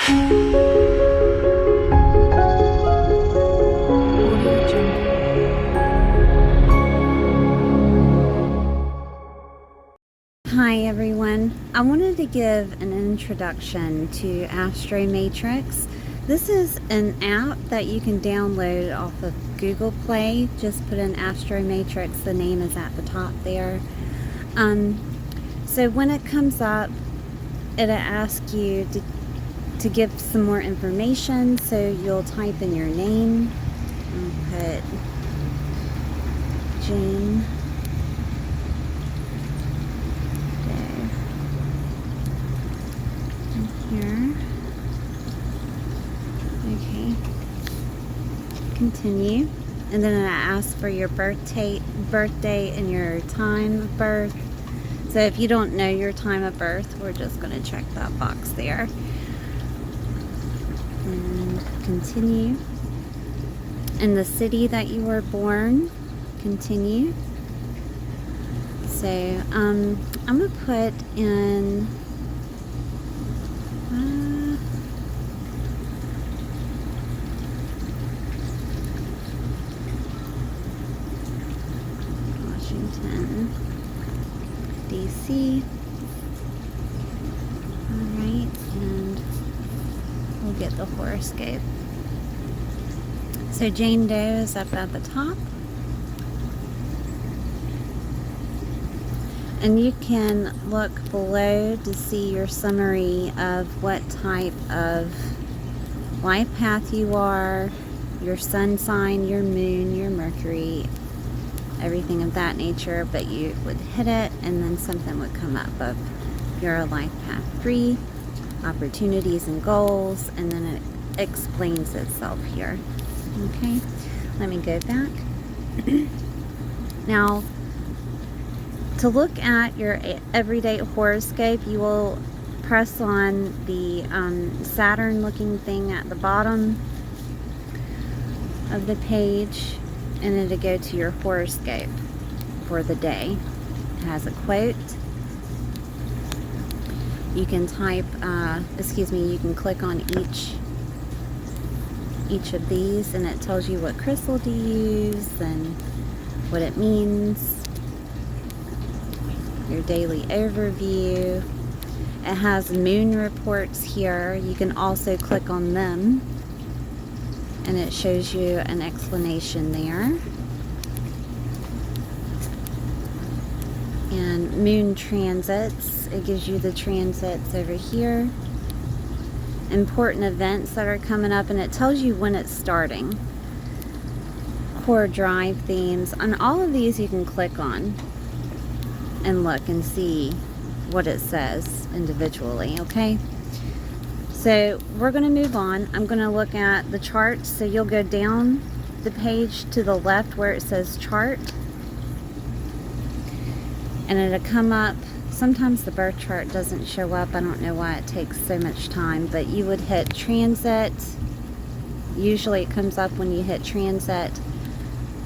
Hi everyone, I wanted to give an introduction to Astromatrix. This is an app that you can download off of Google Play. Just put in Astromatrix, the name is at the top there. So when it comes up, it'll ask you to give some more information, so you'll type in your name. I'll put Jane. Here. Okay. Continue. And then it asks for your birthday and your time of birth. So if you don't know your time of birth, we're just going to check that box there. And continue. And the city that you were born. Continue. So I'm going to put in Washington, D.C. Alright, and we'll get the horoscope. So Jane Doe is up at the top. And you can look below to see your summary of what type of life path you are, your sun sign, your moon, your Mercury, everything of that nature. But you would hit it and then something would come up of your life path 3, opportunities and goals, and then it explains itself here. Okay, let me go back. Now, to look at your everyday horoscope, you will press on the Saturn looking thing at the bottom of the page, and it'll go to your horoscope for the day. It has a quote. You can type, you can click on each of these, and it tells you what crystal to use and what it means. Your daily overview. It has moon reports here. You can also click on them and it shows you an explanation there. And moon transits, it gives you the transits over here. Important events that are coming up, and it tells you when it's starting. Core drive themes. On all of these you can click on and look and see what it says individually. Okay, so we're going to move on. I'm going to look at the charts. So you'll go down the page to the left where it says chart, and it'll come up. Sometimes the birth chart doesn't show up. I don't know why it takes so much time, but you would hit transit. Usually it comes up when you hit transit,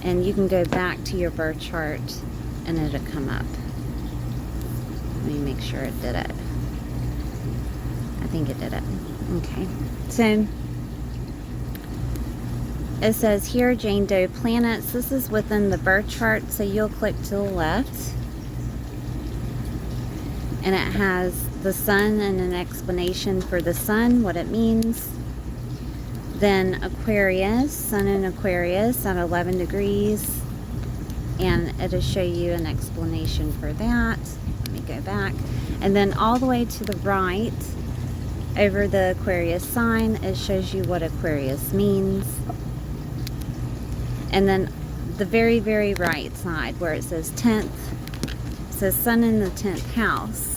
and you can go back to your birth chart and it'll come up. Let me make sure it did it. I think it did it. Okay. So it says here Jane Doe planets. This is within the birth chart, so you'll click to the left. And it has the sun and an explanation for the sun, what it means. Then Aquarius, sun in Aquarius at 11 degrees. And it'll show you an explanation for that. Let me go back. And then all the way to the right, over the Aquarius sign, it shows you what Aquarius means. And then the very, very right side where it says 10th, it says sun in the 10th house.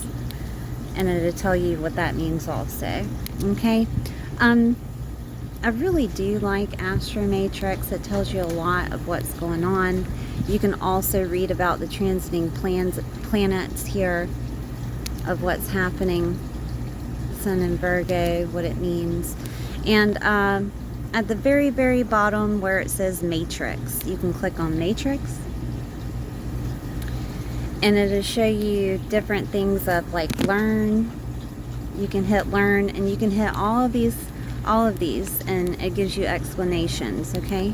And it'll tell you what that means also. Okay? I really do like Astromatrix. It tells you a lot of what's going on. You can also read about the transiting planets here of what's happening. Sun in Virgo, what it means. And at the very, very bottom where it says Matrix, you can click on Matrix. And it'll show you different things of like learn, You can hit learn, and you can hit all of these, and it gives you explanations, okay?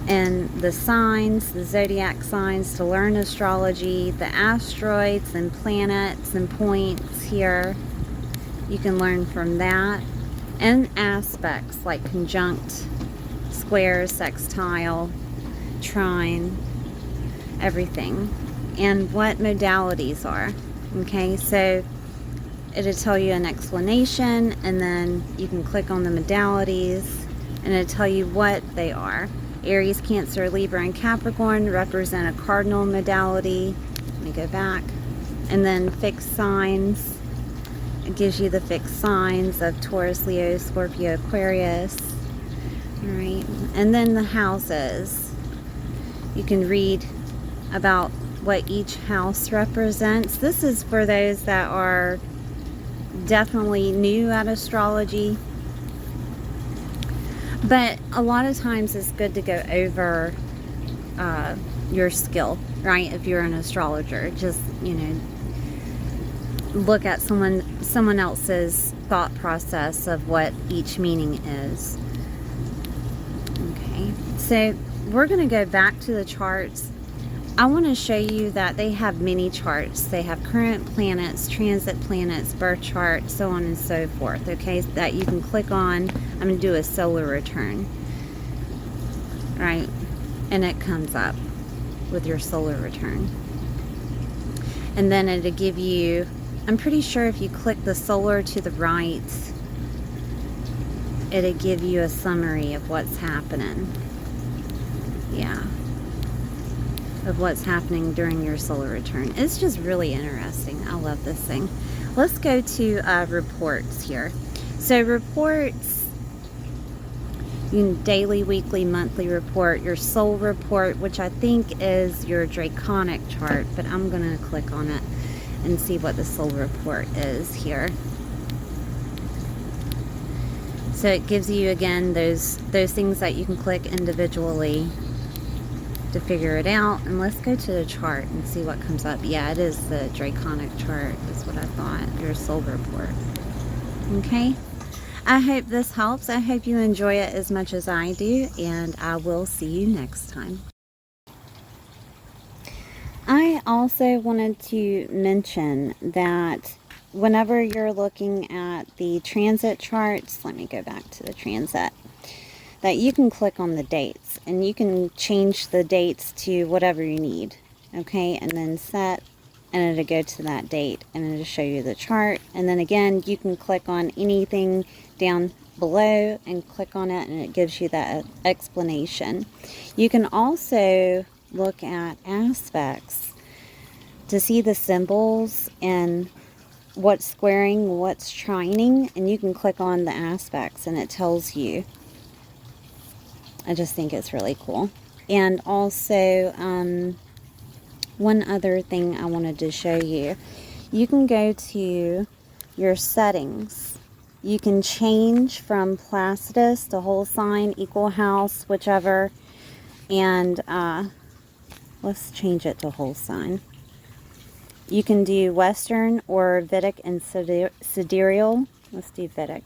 And the signs, the zodiac signs to learn astrology, the asteroids and planets and points here. You can learn from that. And aspects like conjunct, square, sextile, trine, everything. And what modalities are. Okay, so it'll tell you an explanation, and then you can click on the modalities, and it'll tell you what they are. Aries, Cancer, Libra, and Capricorn represent a cardinal modality. Let me go back. And then fixed signs. It gives you the fixed signs of Taurus, Leo, Scorpio, Aquarius. Alright. And then the houses. You can read about what each house represents. This is for those that are definitely new at astrology. But a lot of times it's good to go over your skill, right? If you're an astrologer, just, you know, look at someone else's thought process of what each meaning is. Okay, so we're going to go back to the charts. I want to show you that they have many charts. They have current planets, transit planets, birth chart, so on and so forth, okay, that you can click on. I'm going to do a solar return, right, and it comes up with your solar return. And then it'll give you, I'm pretty sure if you click the solar to the right, it'll give you a summary of what's happening. Yeah. Of what's happening during your solar return. It's just really interesting. I love this thing. Let's go to reports here. So reports, you can daily, weekly, monthly report, your soul report, which I think is your draconic chart, but I'm going to click on it and see what the soul report is here. So it gives you, again, those things that you can click individually to figure it out. And let's go to the chart and see what comes up. Yeah, it is the draconic chart, is what I thought. Your soul report. Okay, I hope this helps. I hope you enjoy it as much as I do, and I will see you next time. I also wanted to mention that whenever you're looking at the transit charts, let me go back to the transit, that you can click on the dates, and you can change the dates to whatever you need, okay, and then set, and it'll go to that date, and it'll show you the chart. And then again, you can click on anything down below and click on it, and it gives you that explanation. You can also look at aspects to see the symbols and what's squaring, what's trining, and you can click on the aspects and it tells you. I just think it's really cool. And also, one other thing I wanted to show you. You can go to your settings. You can change from Placidus to whole sign, equal house, whichever. And let's change it to whole sign. You can do Western or Vedic and sidereal. Let's do Vedic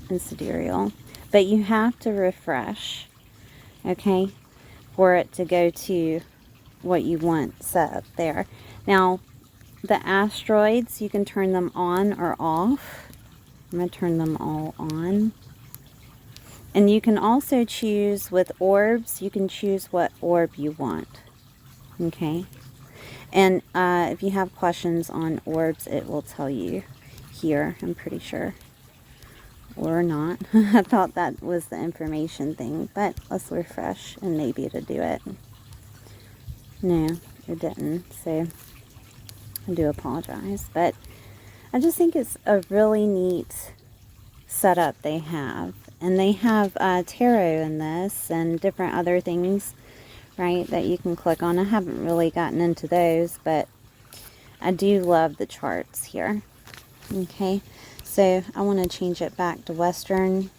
and sidereal. But you have to refresh, okay, for it to go to what you want set up there. Now, the asteroids, you can turn them on or off. I'm going to turn them all on. And you can also choose with orbs, you can choose what orb you want, okay. And if you have questions on orbs, it will tell you here, I'm pretty sure. Or not. I thought that was the information thing, but let's refresh and maybe it'll do it. No, it didn't, so I do apologize. But I just think it's a really neat setup they have. And they have tarot in this and different other things, right, that you can click on. I haven't really gotten into those, but I do love the charts here. Okay, so I want to change it back to Western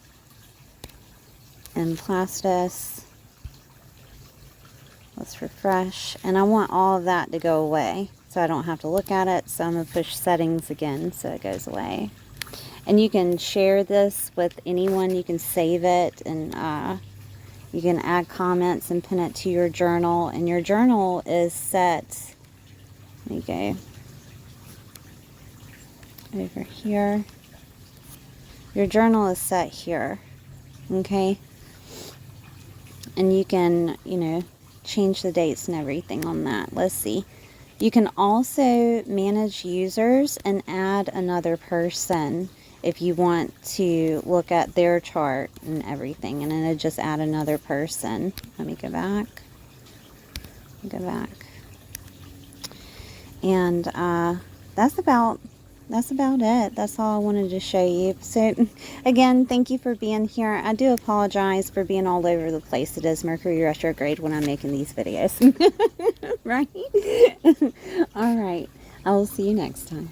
and Placidus. Let's refresh, and I want all of that to go away. so I don't have to look at it. So I'm going to push settings again so it goes away. And you can share this with anyone. You can save it, and you can add comments and pin it to your journal. And your journal is set, there you go, over here. Your journal is set here, okay? And you can, you know, change the dates and everything on that. Let's see. You can also manage users and add another person if you want to look at their chart and everything. And then it'll just add another person. Let me go back. Go back. And that's about it. That's all I wanted to show you. So again, thank you for being here. I do apologize for being all over the place. It is Mercury retrograde when I'm making these videos. Right? All right. I will see you next time.